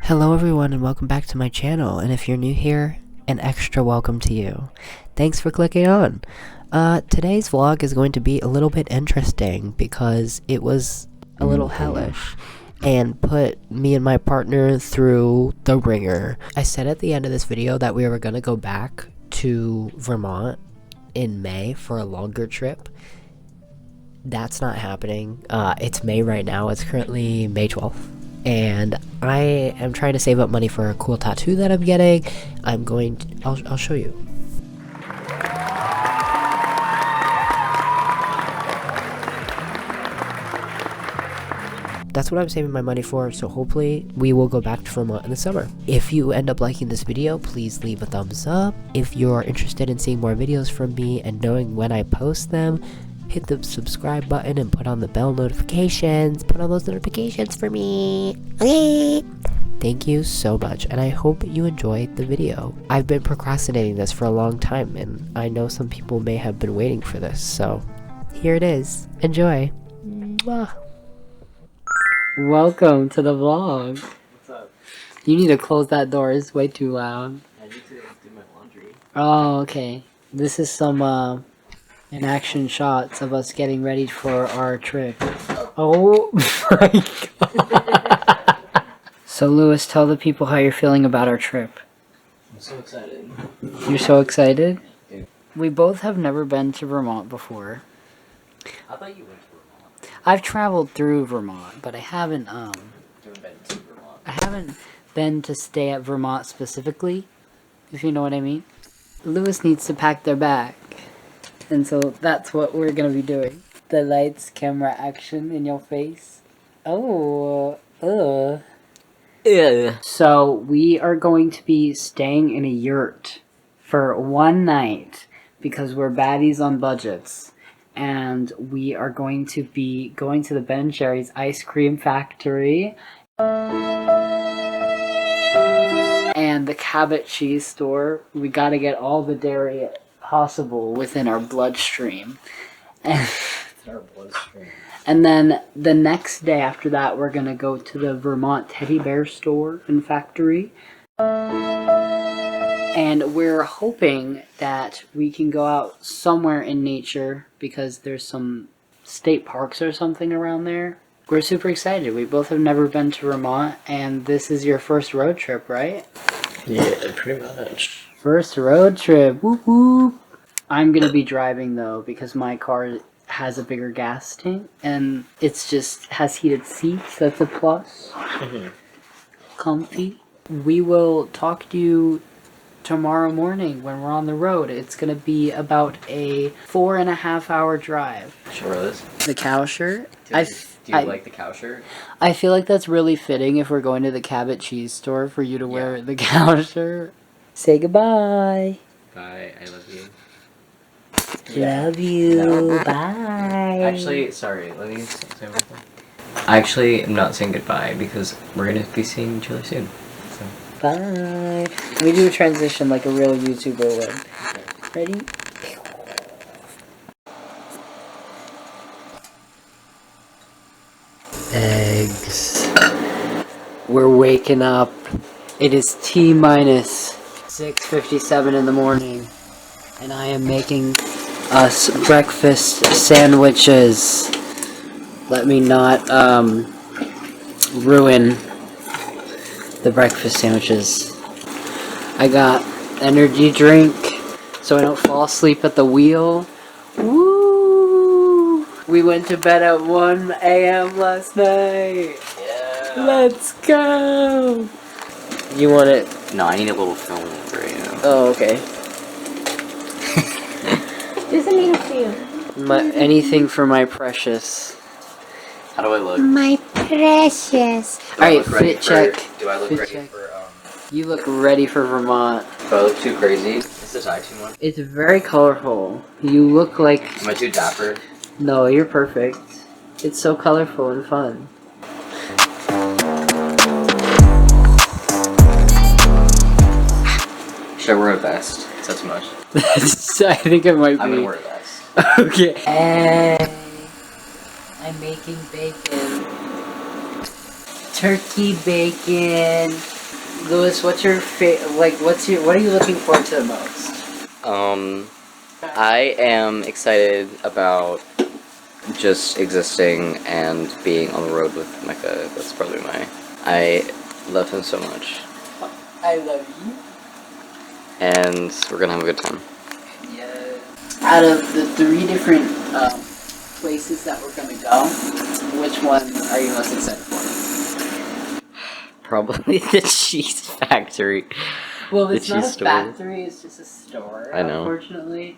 Hello everyone and welcome back to my channel, and if you're new here, an extra welcome to you. Thanks for clicking on. Today's vlog is going to be a little bit interesting because it was a little hellish and put me and my partner through the ringer. I said at the end of this video that we were going to go back to Vermont in May for a longer trip. That's not happening. It's May right now. It's currently May 12th. And I am trying to save up money for a cool tattoo that I'm getting. I'll show you. That's what I'm saving my money for, so hopefully we will go back to Vermont in the summer. If you end up liking this video, please leave a thumbs up. If you're interested in seeing more videos from me and knowing when I post them, hit the subscribe button and put on the bell notifications. Put on those notifications for me. Okay. Thank you so much, and I hope you enjoyed the video. I've been procrastinating this for a long time, and I know some people may have been waiting for this, so here it is. Enjoy. Mwah. Welcome to the vlog. What's up? You need to close that door, it's way too loud. I need to do my laundry. Oh, okay. This is some in action shots of us getting ready for our trip. Oh my god. So Lewis, tell the people how you're feeling about our trip. I'm so excited. You're so excited? Yeah. We both have never been to Vermont before. I thought you went to Vermont. I've traveled through Vermont, but I haven't You haven't been to Vermont. I haven't been to stay at Vermont specifically, if you know what I mean. Lewis needs to pack their bag. And so that's what we're gonna be doing. The lights, camera, action in your face. Oh, Yeah. So we are going to be staying in a yurt for one night because we're baddies on budgets. And we are going to be going to the Ben & Jerry's ice cream factory and the Cabot cheese store. We gotta get all the dairy possible within our bloodstream. And then the next day after that, we're gonna go to the Vermont teddy bear store and factory. And we're hoping that we can go out somewhere in nature because there's some state parks or something around there. We're super excited. We both have never been to Vermont, and this is your first road trip, right? Yeah, pretty much. First road trip. Whoop whoop. I'm gonna be driving though because my car has a bigger gas tank and it's just has heated seats. That's a plus. Comfy. We will talk to you tomorrow morning when we're on the road. It's gonna be about a 4.5 hour drive. Shirtless. The cow shirt. Do you like the cow shirt? I feel like that's really fitting if we're going to the Cabot cheese store for you to wear the cow shirt. Say goodbye. Bye. I love you. Love you. No. Bye. Actually, sorry. Let me say something. I actually am not saying goodbye because we're gonna be seeing each other soon. So. Bye. We do a transition like a real YouTuber would. Ready? Eggs. We're waking up. It is T-minus 6:57 in the morning. And I am making us breakfast sandwiches. Let me not ruin the breakfast sandwiches. I got energy drink so I don't fall asleep at the wheel. Woo! We went to bed at 1 a.m. last night. Yeah. Let's go! You want it? No, I need a little film for you. Oh, okay. Doesn't need a few. Anything for my precious. How do I look? My precious. Alright, fit check. Do I look Fit ready check. for You look ready for Vermont. Do I look too crazy? Is this eye too much? It's very colorful. You look like... Am I too dapper? No, you're perfect. It's so colorful and fun. Should I wear a vest? Is that too much? I think it might be. I'm gonna wear a vest. Okay. Hey, I'm making bacon. Turkey bacon. Lewis, what's your what are you looking forward to the most? I am excited about just existing and being on the road with Mecca. That's probably I love him so much. I love you. And we're gonna have a good time. Yes. Out of the 3 different places that we're gonna go, which one are you most excited for? Probably the cheese factory. Well, The it's not a cheese store. factory, it's just a store, I know. unfortunately.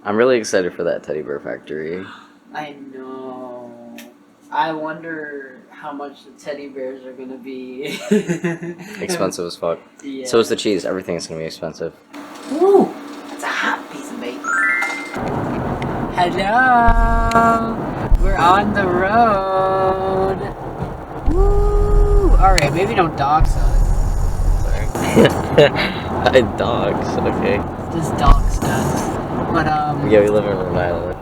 I'm really excited for that teddy bear factory. I know. I wonder how much the teddy bears are gonna be. Expensive as fuck. Yeah. So is the cheese. Everything's gonna be expensive. Ooh, that's a hot piece of bacon. Hello, we're on the road. Woo! All right, maybe don't dox us. Sorry. Dogs. Okay. Just dox us. But Yeah, we live in Rhode Island.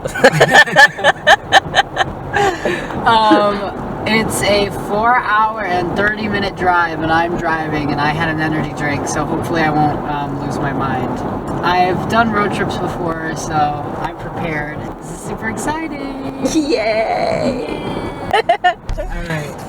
It's a 4-hour and 30-minute drive, and I'm driving, and I had an energy drink, so hopefully I won't lose my mind. I've done road trips before, so I'm prepared. This is super exciting! Yay! Alright.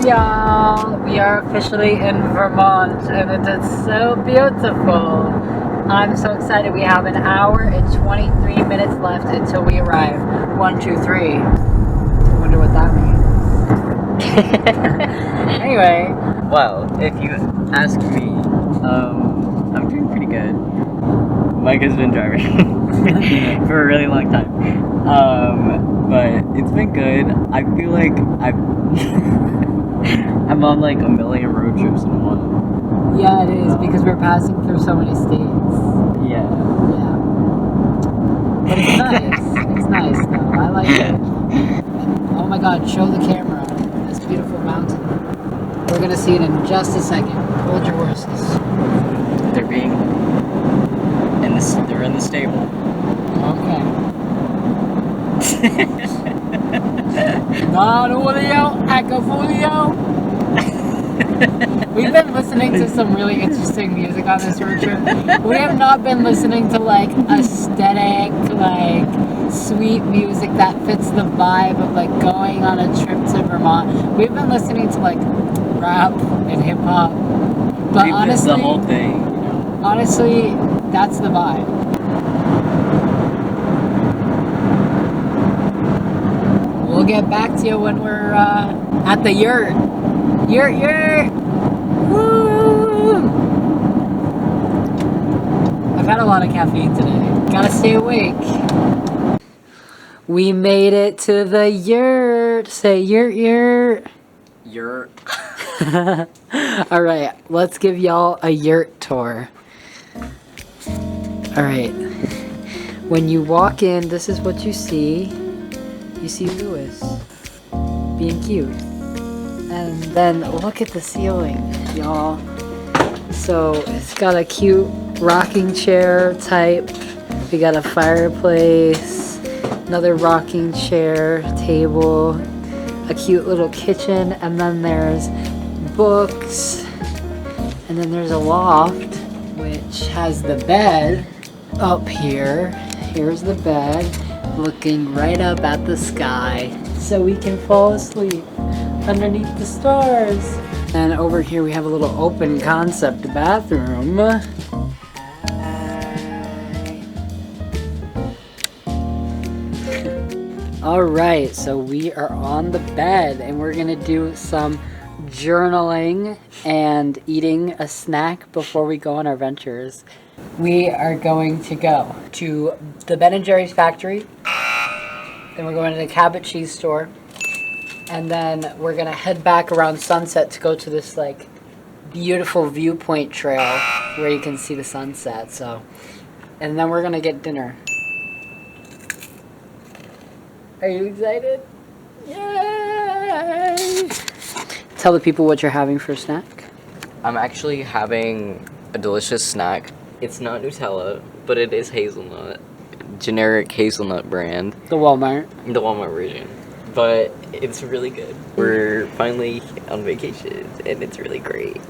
Y'all, we are officially in Vermont, and it is so beautiful. I'm so excited. We have an hour and 23 minutes left until we arrive. 1, 2, 3. I wonder what that means. Anyway. Well, if you ask me, I'm doing pretty good. Mike has been driving for a really long time. But it's been good. I feel like I'm on like a million road trips in one. Yeah, it is, because we're passing through so many states. Yeah. Yeah. But it's nice. It's nice, though. I like it. Oh my god, show the camera this beautiful mountain. We're gonna see it in just a second. Hold your horses. They're in the stable. Okay. Not Julio, Acapulco. We've been listening to some really interesting music on this road trip. We have not been listening to like aesthetic, like sweet music that fits the vibe of like going on a trip to Vermont. We've been listening to like rap and hip hop. But honestly, the whole thing. Honestly, that's the vibe. We'll get back to you when we're at the yurt. Yurt! Woo! I've had a lot of caffeine today. Gotta stay awake. We made it to the yurt. Say yurt. You're. Alright, let's give y'all a yurt tour. Alright. When you walk in, this is what you see. You see Lewis being cute. And then look at the ceiling, y'all. So it's got a cute rocking chair type. We got a fireplace, another rocking chair, table, a cute little kitchen, and then there's books, and then there's a loft which has the bed up here. Here's the bed, looking right up at the sky, so we can fall asleep underneath the stars. And over here we have a little open concept bathroom. Alright, so we are on the bed and we're gonna do some journaling and eating a snack before we go on our ventures. We are going to go to the Ben & Jerry's factory, then we're going to the Cabot cheese store, and then we're gonna head back around sunset to go to this like beautiful viewpoint trail where you can see the sunset. So, and then we're gonna get dinner. Are you excited? Yay! Tell the people what you're having for a snack. I'm actually having a delicious snack. It's not Nutella, but it is hazelnut. Generic hazelnut brand. The Walmart. The Walmart version. But it's really good. We're finally on vacation, and it's really great.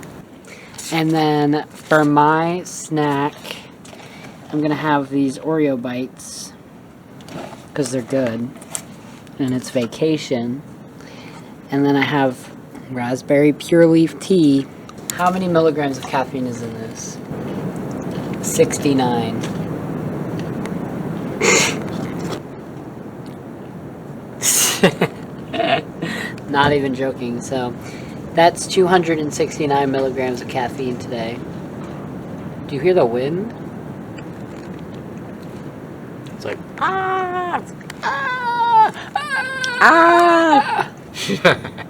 And then for my snack, I'm gonna have these Oreo bites because they're good. And it's vacation. And then I have raspberry pure leaf tea. How many milligrams of caffeine is in this? 69. Not even joking. So that's 269 milligrams of caffeine today. Do you hear the wind? It's like,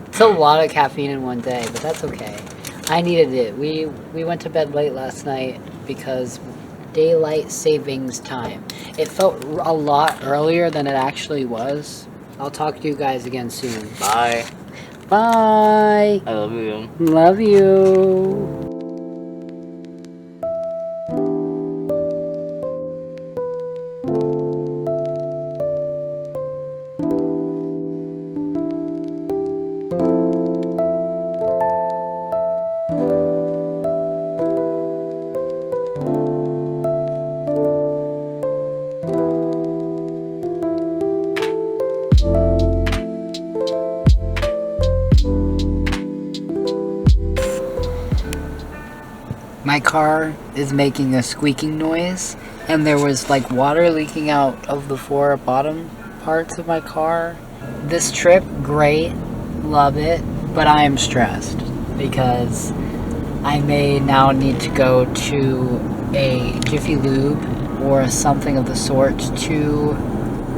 It's a lot of caffeine in one day, but that's okay. I needed it. We went to bed late last night because daylight savings time. It felt a lot earlier than it actually was. I'll talk to you guys again soon. Bye. Bye. I love you. Love you. My car is making a squeaking noise, and there was like water leaking out of the four bottom parts of my car. This trip, great, love it, but I am stressed because I may now need to go to a Jiffy Lube or something of the sort to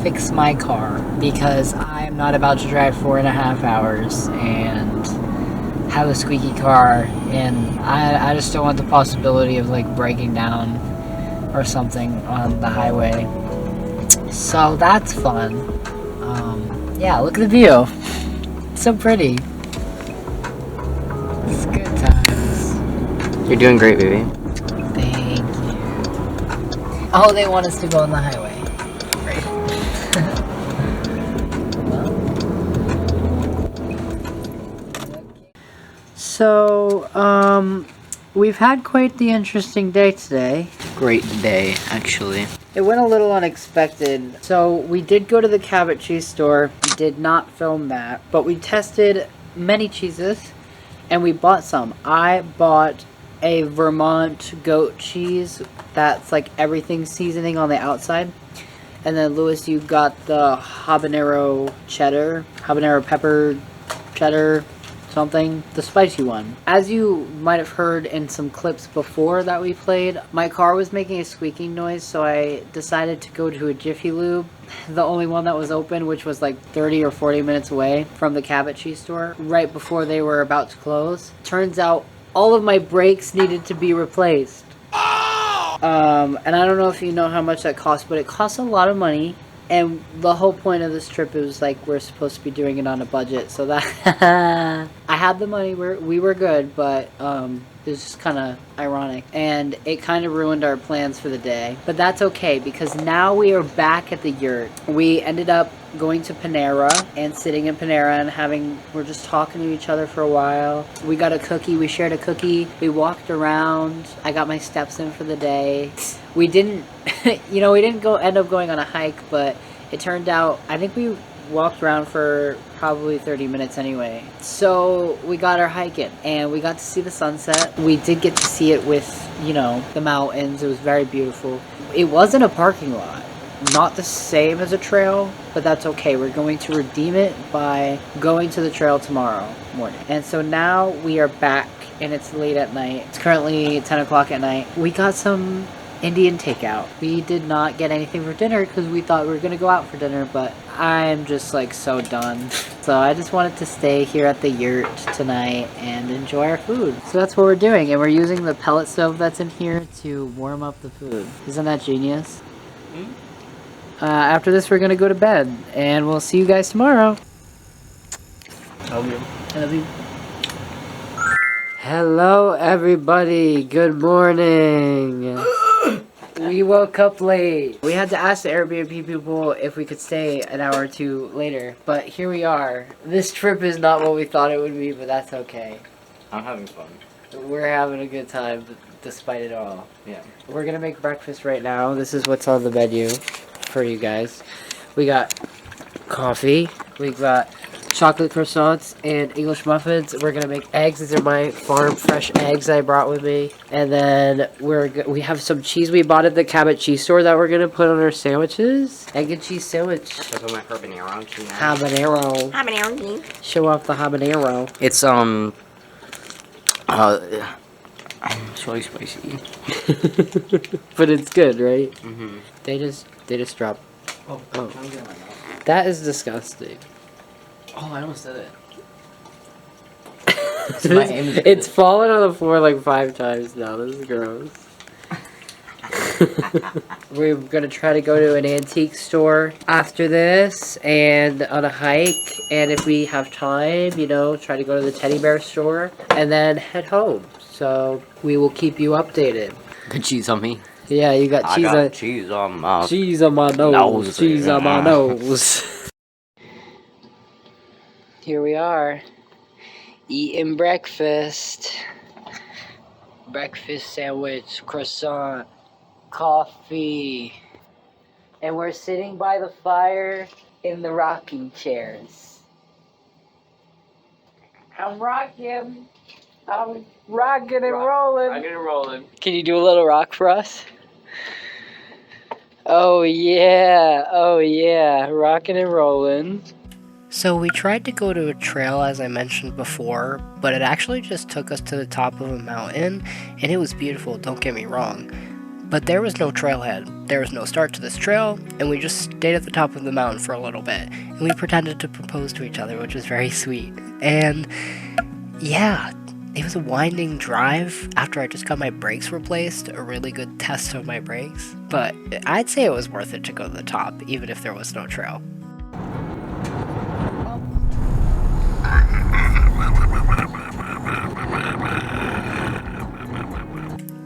fix my car because I'm not about to drive 4.5 hours and have a squeaky car, and I just don't want the possibility of like breaking down or something on the highway. So that's fun. Yeah, look at the view. It's so pretty. It's good times. You're doing great, baby. Thank you. Oh, they want us to go on the highway. Great. So, we've had quite the interesting day today. Great day, actually. It went a little unexpected. So, we did go to the Cabot cheese store. We did not film that, but we tested many cheeses, and we bought some. I bought a Vermont goat cheese that's like everything seasoning on the outside. And then, Lewis, you got the habanero pepper cheddar, something, the spicy one. As you might have heard in some clips before that we played, my car was making a squeaking noise, so I decided to go to a Jiffy Lube, the only one that was open, which was like 30 or 40 minutes away from the Cabot cheese store, right before they were about to close. Turns out all of my brakes needed to be replaced. And I don't know if you know how much that costs, but it costs a lot of money. And the whole point of this trip is like we're supposed to be doing it on a budget, so that I had the money, we were good, but it was just kind of ironic, and it kind of ruined our plans for the day. But that's okay because now we are back at the yurt. We ended up going to Panera and sitting in Panera and we're just talking to each other for a while. We got a cookie, we shared a cookie, we walked around, I got my steps in for the day. We didn't, we didn't end up going on a hike, but it turned out, I think we walked around for probably 30 minutes anyway. So we got our hike in and we got to see the sunset. We did get to see it with, the mountains. It was very beautiful. It wasn't a parking lot. not the same as a trail, but that's okay. We're going to redeem it by going to the trail tomorrow morning. And so now we are back, and it's late at night. It's currently 10 o'clock at night. We got some Indian takeout. We did not get anything for dinner because we thought we were gonna go out for dinner, but I'm just like so done. So I just wanted to stay here at the yurt tonight and enjoy our food. So that's what we're doing, and we're using the pellet stove that's in here to warm up the food. Isn't that genius? After this, we're gonna go to bed, and we'll see you guys tomorrow. Love you. Love you. Hello, everybody. Good morning. We woke up late. We had to ask the Airbnb people if we could stay an hour or two later, but here we are. This trip is not what we thought it would be, but that's okay. I'm having fun. We're having a good time despite it all. Yeah. We're gonna make breakfast right now. This is what's on the menu for you guys. We got coffee. We got chocolate croissants and English muffins. We're gonna make eggs. These are my farm fresh eggs I brought with me. And then we have some cheese we bought at the Cabot cheese store that we're gonna put on our sandwiches. Egg and cheese sandwich. Show my habanero. Habanero. Habanero. Show off the habanero. It's it's really spicy. But it's good, right? Mm-hmm. They just dropped. Oh. That is disgusting. Oh, I almost did it. It's fallen on the floor like 5 times now. This is gross. We're gonna try to go to an antique store after this and on a hike, and if we have time, you know, try to go to the teddy bear store and then head home. So we will keep you updated. Good cheese on me. Yeah, you got cheese on cheese on my cheese on my nose. Nose. Cheese on my nose. Here we are, eating breakfast. Breakfast sandwich, croissant, coffee. And we're sitting by the fire in the rocking chairs. I'm rocking. I'm rocking and rolling. Rocking and rolling. Can you do a little rock for us? Oh yeah, rocking and rolling. So we tried to go to a trail as I mentioned before, but it actually just took us to the top of a mountain, and it was beautiful, don't get me wrong. But there was no trailhead, there was no start to this trail, and we just stayed at the top of the mountain for a little bit, and we pretended to propose to each other, which was very sweet. And yeah, it was a winding drive after I just got my brakes replaced, a really good test of my brakes. But I'd say it was worth it to go to the top, even if there was no trail.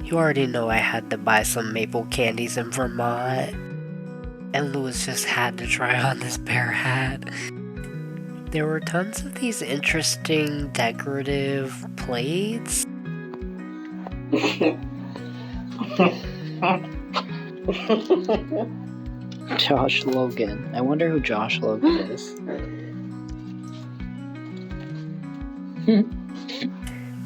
You already know I had to buy some maple candies in Vermont, and Louis just had to try on this bear hat. There were tons of these interesting decorative plates. Josh Logan. I wonder who Josh Logan is.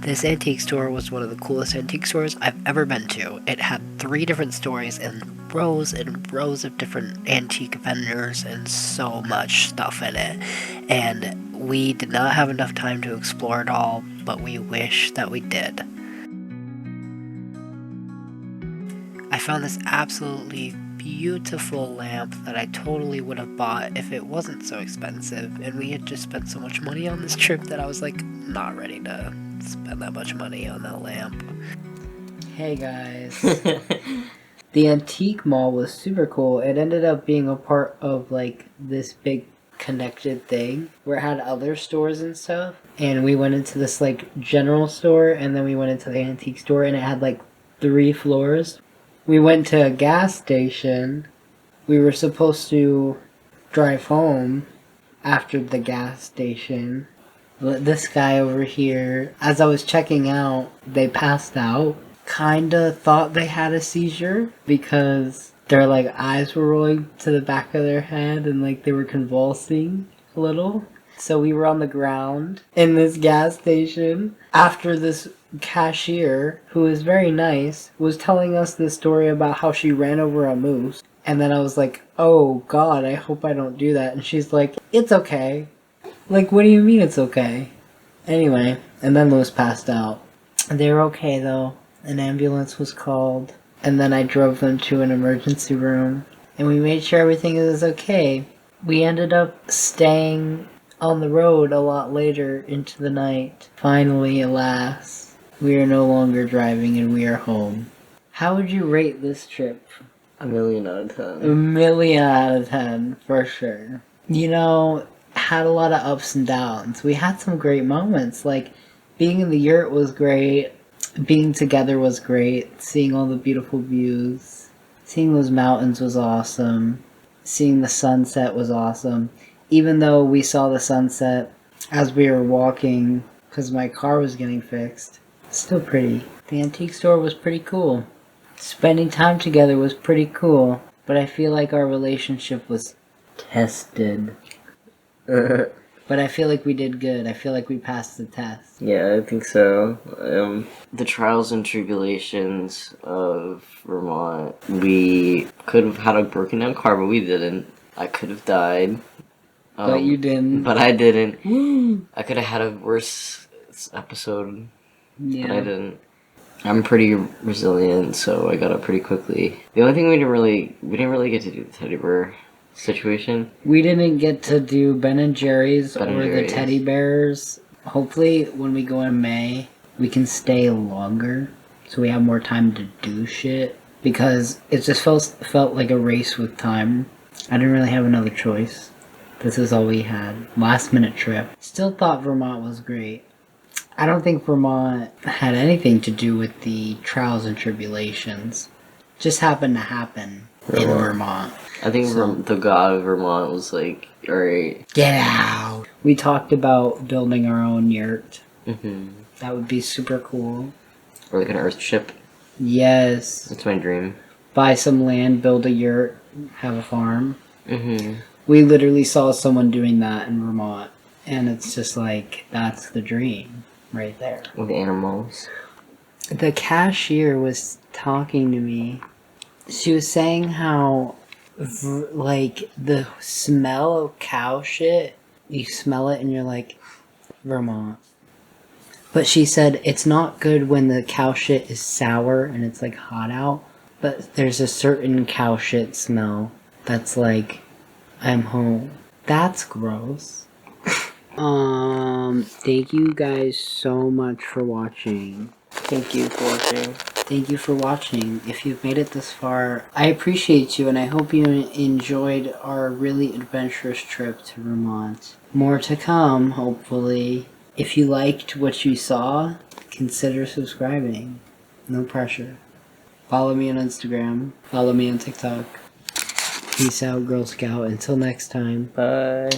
This antique store was one of the coolest antique stores I've ever been to. It had 3 different stories and rows of different antique vendors and so much stuff in it. And we did not have enough time to explore it all, but we wish that we did. I found this absolutely beautiful lamp that I totally would have bought if it wasn't so expensive, and we had just spent so much money on this trip that I was like not ready to spend that much money on that lamp. Hey guys. The antique mall was super cool. It ended up being a part of like this big connected thing where it had other stores and stuff, and we went into this like general store, and then we went into the antique store, and it had like 3 floors. We went to a gas station. We were supposed to drive home after the gas station. This guy over here, as I was checking out, they passed out. Kinda thought they had a seizure because their like eyes were rolling to the back of their head and like they were convulsing a little. So we were on the ground in this gas station after this cashier, who is very nice, was telling us this story about how she ran over a moose And then I was like, oh God, I hope I don't do that. And she's like, it's okay. Like, what do you mean it's okay? Anyway, and then Lewis passed out. They were okay though. An ambulance was called. And then I drove them to an emergency room. And we made sure everything was okay. We ended up staying on the road a lot later into the night. Finally, alas, we are no longer driving and we are home. How would you rate this trip? 1,000,000 out of A 10. million out of 10, for sure. You know, had a lot of ups and downs. We had some great moments. Like, being in the yurt was great. Being together was great. Seeing all the beautiful views. Seeing those mountains was awesome. Seeing the sunset was awesome. Even though we saw the sunset as we were walking, because my car was getting fixed. Still pretty. The antique store was pretty cool. Spending time together was pretty cool, but I feel like our relationship was tested. But I feel like we did good. I feel like we passed the test. Yeah, I think so. The trials and tribulations of Vermont. We could have had a broken down car, but we didn't. I could have died. But you didn't. But I didn't. Woo! I could have had a worse episode, Yeah. but I didn't. I'm pretty resilient, so I got up pretty quickly. The only thing we didn't really get to do the teddy bear situation. We didn't get to do Ben and Jerry's Ben and or the Jerry's. teddy bears. Hopefully, when we go in May, we can stay longer so we have more time to do shit. Because it just felt like a race with time. I didn't really have another choice. This is all we had. Last minute trip. Still thought Vermont was great. I don't think Vermont had anything to do with the trials and tribulations. Just happened to happen in Vermont. I think So- the god of Vermont was like, alright. Get out! We talked about building our own yurt. Mm-hmm. That would be super cool. Or like an earth ship. Yes. That's my dream. Buy some land, build a yurt, have a farm. Mm-hmm. We literally saw someone doing that in Vermont. And it's just like, that's the dream right there. With animals. The cashier was talking to me. She was saying how, like, the smell of cow shit, you smell it and you're like, Vermont. But she said it's not good when the cow shit is sour and it's, like, hot out. But there's a certain cow shit smell that's like, I'm home. That's gross. Thank you guys so much for watching. Thank you for watching. Thank you for watching. If you've made it this far, I appreciate you and I hope you enjoyed our really adventurous trip to Vermont. More to come, hopefully. If you liked what you saw, consider subscribing. No pressure. Follow me on Instagram. Follow me on TikTok. Peace out, Girl Scout. Until next time. Bye.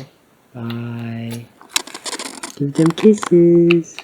Bye. Give them kisses.